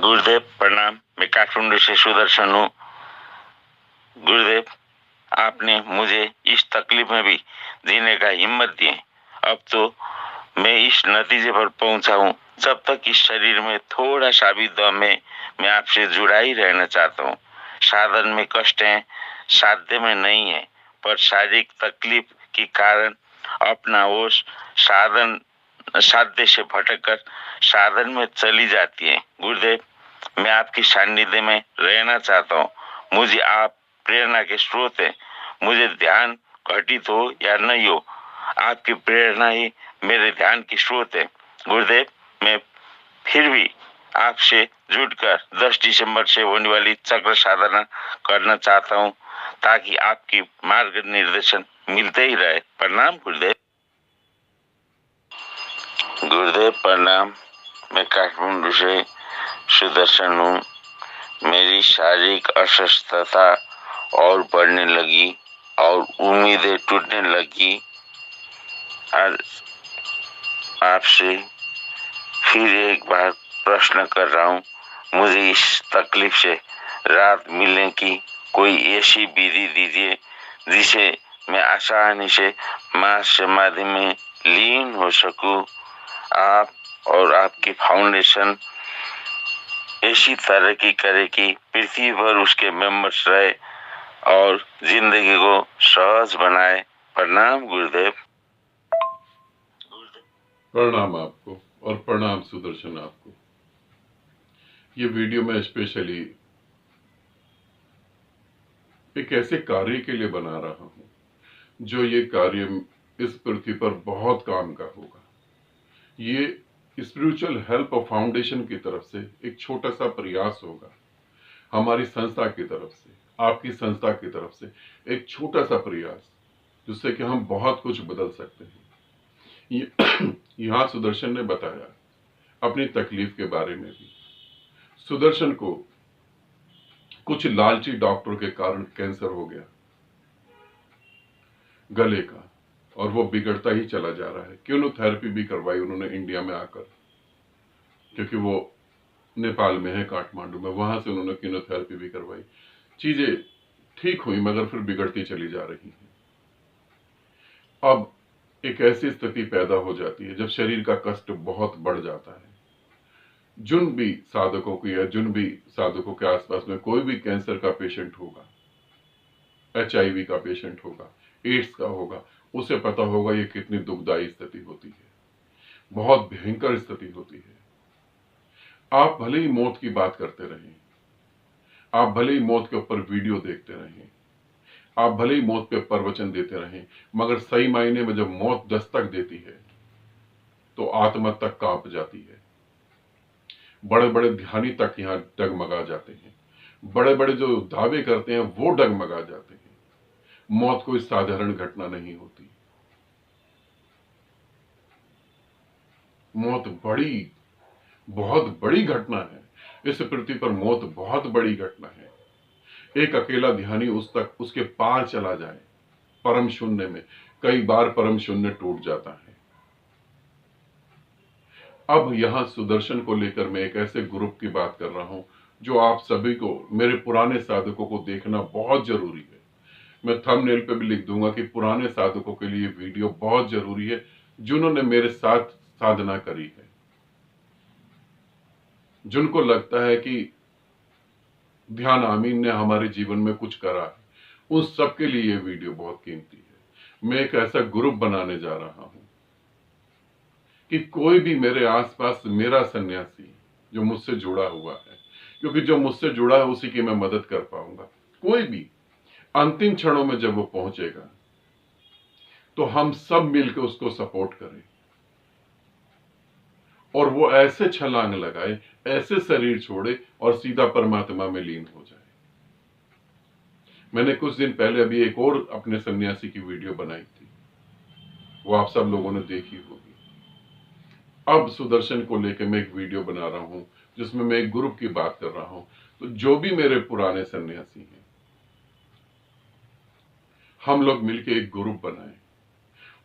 गुरुदेव प्रणाम। मैं काठमांडू से सुदर्शन हूँ। गुरुदेव, आपने मुझे इस तकलीफ में भी जीने का हिम्मत दी। अब तो मैं इस नतीजे पर पहुंचा हूँ, जब तक इस शरीर में थोड़ा सा भी दम है मैं आपसे जुड़ा ही रहना चाहता हूँ। साधन में कष्ट है, साध्य में नहीं है, पर शारीरिक तकलीफ के कारण अपना वो साध्य से भटककर साधन में चली जाती है। गुरुदेव, मैं आपकी सानिध्य में रहना चाहता हूँ। मुझे आप प्रेरणा के स्रोत है। मुझे ध्यान घटित हो या नहीं हो, आपकी प्रेरणा ही मेरे ध्यान की स्रोत है। गुरुदेव, मैं फिर भी आपसे जुटकर 10 दिसंबर से होने वाली चक्र साधना करना चाहता हूँ, ताकि आपकी मार्ग निर्देशन मिलते ही रहे। प्रणाम गुरुदेव। गुरुदेव प्रणाम। मैं काठमांडू से सुदर्शन हूँ। मेरी शारीरिक अस्वस्थता और बढ़ने लगी और उम्मीदें टूटने लगी। और आपसे फिर एक बार प्रश्न कर रहा हूँ, मुझे इस तकलीफ से राहत मिलने की कोई ऐसी विधि दीजिए जिसे मैं आसानी से मां समाधि में लीन हो सकूं। आप और आपकी फाउंडेशन ऐसी तरक्की करे कि पृथ्वी पर उसके मेंबर्स रहे और जिंदगी को सहज बनाए। प्रणाम गुरुदेव। प्रणाम आपको और प्रणाम सुदर्शन आपको। ये वीडियो मैं स्पेशली एक ऐसे कार्य के लिए बना रहा हूँ जो ये कार्य इस पृथ्वी पर बहुत काम का होगा। ये स्पिरिचुअल हेल्प फाउंडेशन की तरफ से एक छोटा सा प्रयास होगा। हमारी संस्था की तरफ से, आपकी संस्था की तरफ से एक छोटा सा प्रयास, जिससे कि हम बहुत कुछ बदल सकते हैं। यहाँ सुदर्शन ने बताया अपनी तकलीफ के बारे में भी। सुदर्शन को कुछ लालची डॉक्टरों के कारण कैंसर हो गया गले का, और वो बिगड़ता ही चला जा रहा है। कीमोथेरेपी भी करवाई उन्होंने इंडिया में आकर, क्योंकि वो नेपाल में है, काठमांडू में, वहां से उन्होंने कीमोथेरेपी भी करवाई। चीजें ठीक हुई मगर फिर बिगड़ती चली जा रही हैं। अब एक ऐसी स्थिति पैदा हो जाती है जब शरीर का कष्ट बहुत बढ़ जाता है। जिन भी साधकों की या जिन भी साधकों के आसपास में कोई भी कैंसर का पेशेंट होगा, HIV का पेशेंट होगा, एड्स का होगा, उसे पता होगा ये कितनी दुखदायी स्थिति होती है, बहुत भयंकर स्थिति होती है। आप भले ही मौत की बात करते रहें, आप भले ही मौत के ऊपर वीडियो देखते रहें, आप भले ही मौत पे प्रवचन देते रहें, मगर सही मायने में जब मौत दस्तक देती है तो आत्मा तक कांप जाती है। बड़े बड़े ध्यानी तक यहाँ डगमगा जाते हैं। बड़े बड़े जो दावे करते हैं वो डगमगा जाते हैं। मौत कोई साधारण घटना नहीं होती। मौत बड़ी, बहुत बड़ी घटना है। इस पृथ्वी पर मौत बहुत बड़ी घटना है। एक अकेला ध्यानी उसके पार चला जाए परम शून्य में, कई बार परम शून्य टूट जाता है। अब यहां सुदर्शन को लेकर मैं एक ऐसे ग्रुप की बात कर रहा हूं जो आप सभी को, मेरे पुराने साधकों को देखना बहुत जरूरी है। मैं थंबनेल पे भी लिख दूंगा कि पुराने साधकों के लिए वीडियो बहुत जरूरी है, जिन्होंने मेरे साथ साधना करी है, जिनको लगता है कि ध्यान आमीन ने हमारे जीवन में कुछ करा है, उन सबके लिए ये वीडियो बहुत कीमती है। मैं एक ऐसा ग्रुप बनाने जा रहा हूं कि कोई भी मेरे आसपास मेरा सन्यासी जो मुझसे जुड़ा हुआ है, क्योंकि जो मुझसे जुड़ा है उसी की मैं मदद कर पाऊंगा, कोई भी अंतिम क्षणों में जब वो पहुंचेगा तो हम सब मिलकर उसको सपोर्ट करें और वो ऐसे छलांग लगाए, ऐसे शरीर छोड़े और सीधा परमात्मा में लीन हो जाए। मैंने कुछ दिन पहले अभी एक और अपने सन्यासी की वीडियो बनाई थी, वो आप सब लोगों ने देखी होगी। अब सुदर्शन को लेकर मैं एक वीडियो बना रहा हूं जिसमें मैं एक ग्रुप की बात कर रहा हूं। तो जो भी मेरे पुराने सन्यासी हैं, हम लोग मिलकर एक ग्रुप बनाएं,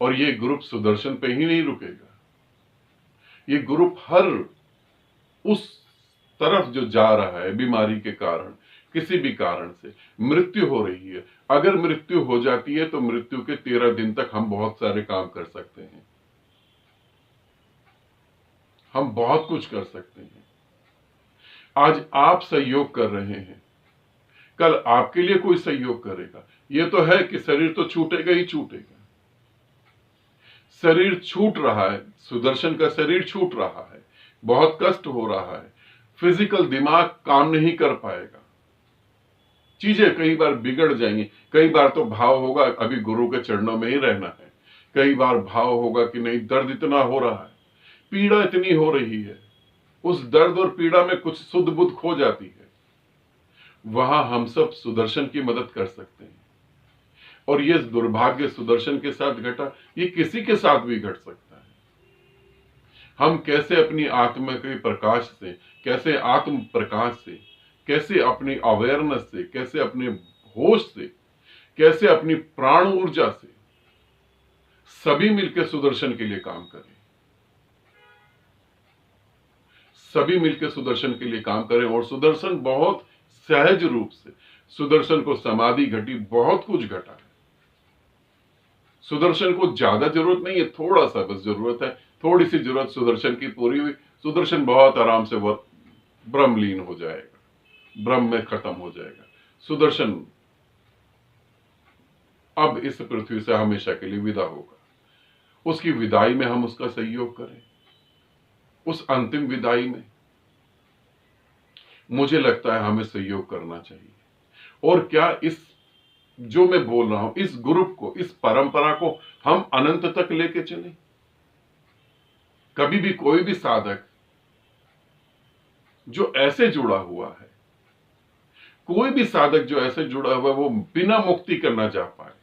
और ये ग्रुप सुदर्शन पे ही नहीं रुकेगा। ये ग्रुप हर उस तरफ जो जा रहा है बीमारी के कारण, किसी भी कारण से मृत्यु हो रही है, अगर मृत्यु हो जाती है तो मृत्यु के 13 दिन तक हम बहुत सारे काम कर सकते हैं, हम बहुत कुछ कर सकते हैं। आज आप सहयोग कर रहे हैं, कल आपके लिए कोई सहयोग करेगा। यह तो है कि शरीर तो छूटेगा ही छूटेगा। शरीर छूट रहा है, सुदर्शन का शरीर छूट रहा है, बहुत कष्ट हो रहा है, फिजिकल दिमाग काम नहीं कर पाएगा, चीजें कई बार बिगड़ जाएंगी। कई बार तो भाव होगा अभी गुरु के चरणों में ही रहना है, कई बार भाव होगा कि नहीं दर्द इतना हो रहा है, पीड़ा इतनी हो रही है, उस दर्द और पीड़ा में कुछ सुध बुध खो जाती है, वहां हम सब सुदर्शन की मदद कर सकते हैं। और यह दुर्भाग्य सुदर्शन के साथ घटा, ये किसी के साथ भी घट सकता है। हम कैसे अपनी आत्मा के प्रकाश से, कैसे आत्म प्रकाश से, कैसे अपनी अवेयरनेस से, कैसे अपने होश से, कैसे अपनी प्राण ऊर्जा से सभी मिलकर सुदर्शन के लिए काम करें, सभी मिलकर सुदर्शन के लिए काम करें। और सुदर्शन बहुत सहज रूप से, सुदर्शन को समाधि घटी, बहुत कुछ घटा है। सुदर्शन को ज्यादा जरूरत नहीं है, थोड़ा सा बस जरूरत है, थोड़ी सी जरूरत सुदर्शन की पूरी हुई, सुदर्शन बहुत आराम से ब्रह्मलीन हो जाएगा, ब्रह्म में खत्म हो जाएगा। सुदर्शन अब इस पृथ्वी से हमेशा के लिए विदा होगा। उसकी विदाई में हम उसका सहयोग करें, उस अंतिम विदाई में मुझे लगता है हमें सहयोग करना चाहिए। और क्या इस जो मैं बोल रहा हूं, इस ग्रुप को, इस परंपरा को हम अनंत तक लेके चलें। कभी भी कोई भी साधक जो ऐसे जुड़ा हुआ है, कोई भी साधक जो ऐसे जुड़ा हुआ है, वो बिना मुक्ति करना चाह पाए।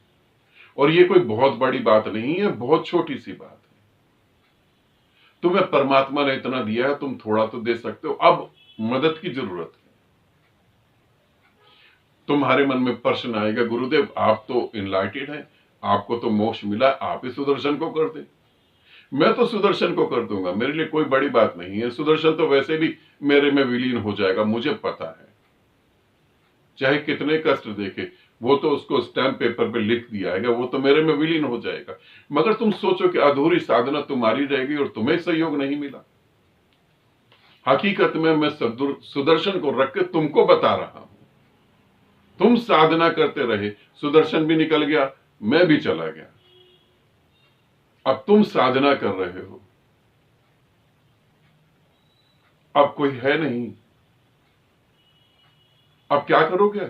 और ये कोई बहुत बड़ी बात नहीं है, बहुत छोटी सी बात है। तुम्हें परमात्मा ने इतना दिया है, तुम थोड़ा तो दे सकते हो, अब मदद की जरूरत है। तुम्हारे मन में प्रश्न आएगा, गुरुदेव आप तो इनलाइटेड हैं, आपको तो मोक्ष मिला, आप ही सुदर्शन को कर दे। मैं तो सुदर्शन को कर दूंगा, मेरे लिए कोई बड़ी बात नहीं है। सुदर्शन तो वैसे भी मेरे में विलीन हो जाएगा, मुझे पता है। चाहे कितने कष्ट देखे, वो तो उसको स्टैम्प पेपर पे लिख दिया है, वो तो मेरे में विलीन हो जाएगा। मगर तुम सोचो कि अधूरी साधना तुम्हारी रहेगी और तुम्हें सहयोग नहीं मिला। हकीकत में मैं सुदर्शन को रख के तुमको बता रहा हूं। तुम साधना करते रहे, सुदर्शन भी निकल गया, मैं भी चला गया। अब तुम साधना कर रहे हो, अब कोई है नहीं, अब क्या करोगे?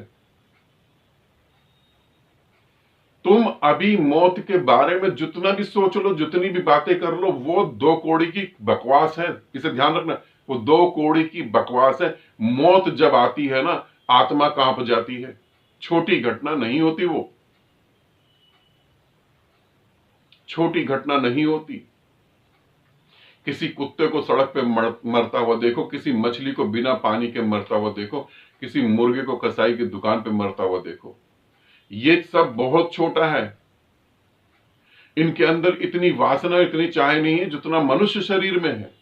तुम अभी मौत के बारे में जितना भी सोच लो, जितनी भी बातें कर लो, वो 2 कौड़ी की बकवास है। इसे ध्यान रखना, वो 2 कौड़ी की बकवास है। मौत जब आती है ना, आत्मा कांप जाती है, छोटी घटना नहीं होती, वो छोटी घटना नहीं होती। किसी कुत्ते को सड़क पे मरता हुआ देखो, किसी मछली को बिना पानी के मरता हुआ देखो, किसी मुर्गे को कसाई की दुकान पे मरता हुआ देखो, ये सब बहुत छोटा है। इनके अंदर इतनी वासना, इतनी चाह नहीं है जितना मनुष्य शरीर में है।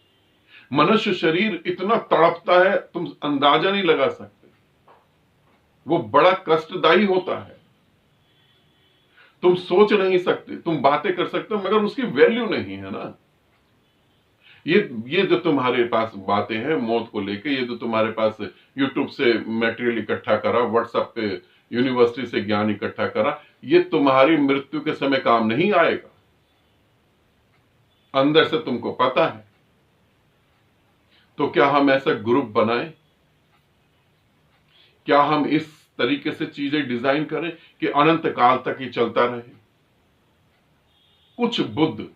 मनुष्य शरीर इतना तड़पता है, तुम अंदाजा नहीं लगा सकते। वो बड़ा कष्टदायी होता है, तुम सोच नहीं सकते। तुम बातें कर सकते हो मगर उसकी वैल्यू नहीं है ना। ये जो तुम्हारे पास बातें हैं मौत को लेके, ये जो तुम्हारे पास यूट्यूब से मटेरियल इकट्ठा करा, व्हाट्सएप पे यूनिवर्सिटी से ज्ञान इकट्ठा करा, ये तुम्हारी मृत्यु के समय काम नहीं आएगा। अंदर से तुमको पता है। तो क्या हम ऐसा ग्रुप बनाएं? क्या हम इस तरीके से चीजें डिजाइन करें कि अनंत काल तक ही चलता रहे? कुछ बुद्ध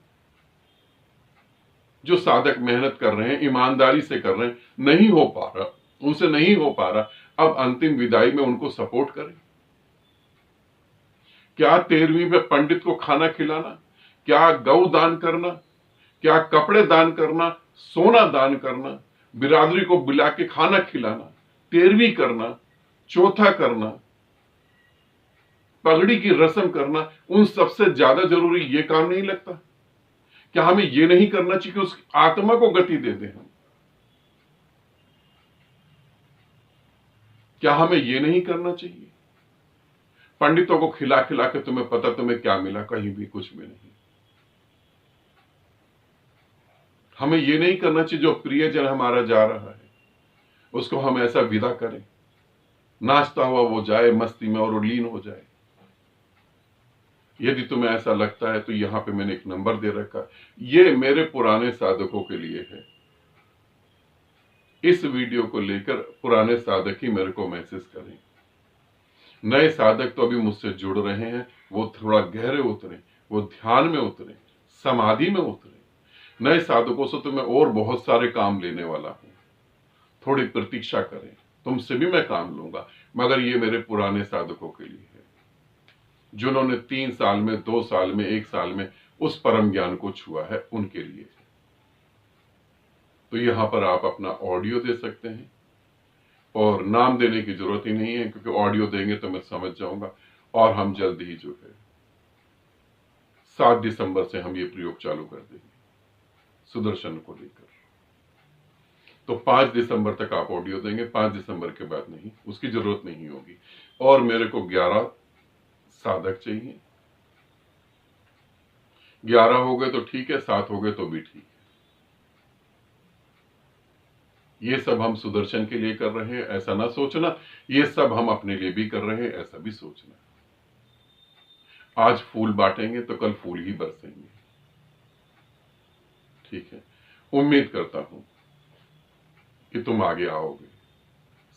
जो साधक मेहनत कर रहे हैं, ईमानदारी से कर रहे हैं, नहीं हो पा रहा, उनसे नहीं हो पा रहा, अब अंतिम विदाई में उनको सपोर्ट करें। क्या 13वीं में पंडित को खाना खिलाना, क्या गौ दान करना, क्या कपड़े दान करना, सोना दान करना, बिरादरी को बुला के खाना खिलाना, 13वीं करना, चौथा करना, पगड़ी की रस्म करना, उन सबसे ज्यादा जरूरी ये काम नहीं लगता? क्या हमें ये नहीं करना चाहिए कि उस आत्मा को गति दे दें हम? क्या हमें ये नहीं करना चाहिए? पंडितों को खिला खिला के तुम्हें पता तुम्हें क्या मिला? कहीं भी कुछ भी नहीं। हमें ये नहीं करना चाहिए जो प्रियजन हमारा जा रहा है उसको हम ऐसा विदा करें, नाचता हुआ वो जाए मस्ती में और वो लीन हो जाए। यदि तुम्हें ऐसा लगता है तो यहां पे मैंने एक नंबर दे रखा, ये मेरे पुराने साधकों के लिए है। इस वीडियो को लेकर पुराने साधक ही मेरे को मैसेज करें। नए साधक तो अभी मुझसे जुड़ रहे हैं, वो थोड़ा गहरे उतरे, वो ध्यान में उतरे, समाधि में उतरे। नए साधकों से तो मैं और बहुत सारे काम लेने वाला हूं, थोड़ी प्रतीक्षा करें, तुमसे भी मैं काम लूंगा, मगर ये मेरे पुराने साधकों के लिए है, जिन्होंने 3 साल में, 2 साल में, 1 साल में उस परम ज्ञान को छुआ है, उनके लिए। तो यहां पर आप अपना ऑडियो दे सकते हैं और नाम देने की जरूरत ही नहीं है, क्योंकि ऑडियो देंगे तो मैं समझ जाऊंगा। और हम जल्द ही जो है 7 दिसंबर से हम ये प्रयोग चालू कर देंगे सुदर्शन को लेकर। तो 5 दिसंबर तक आप ऑडियो देंगे, 5 दिसंबर के बाद नहीं, उसकी जरूरत नहीं होगी। और मेरे को 11 साधक चाहिए। 11 हो गए तो ठीक है, 7 हो गए तो भी ठीक है। ये सब हम सुदर्शन के लिए कर रहे हैं, ऐसा ना सोचना। ये सब हम अपने लिए भी कर रहे हैं, ऐसा भी सोचना। आज फूल बांटेंगे तो कल फूल ही बरसेंगे। ठीक है, उम्मीद करता हूं कि तुम आगे आओगे।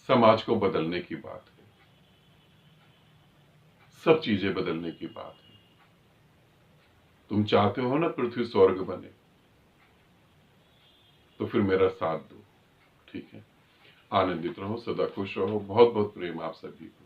समाज को बदलने की बात है, सब चीजें बदलने की बात है। तुम चाहते हो ना पृथ्वी स्वर्ग बने, तो फिर मेरा साथ दो। ठीक है, आनंदित रहो, सदा खुश रहो। बहुत बहुत प्रेम आप सभी को।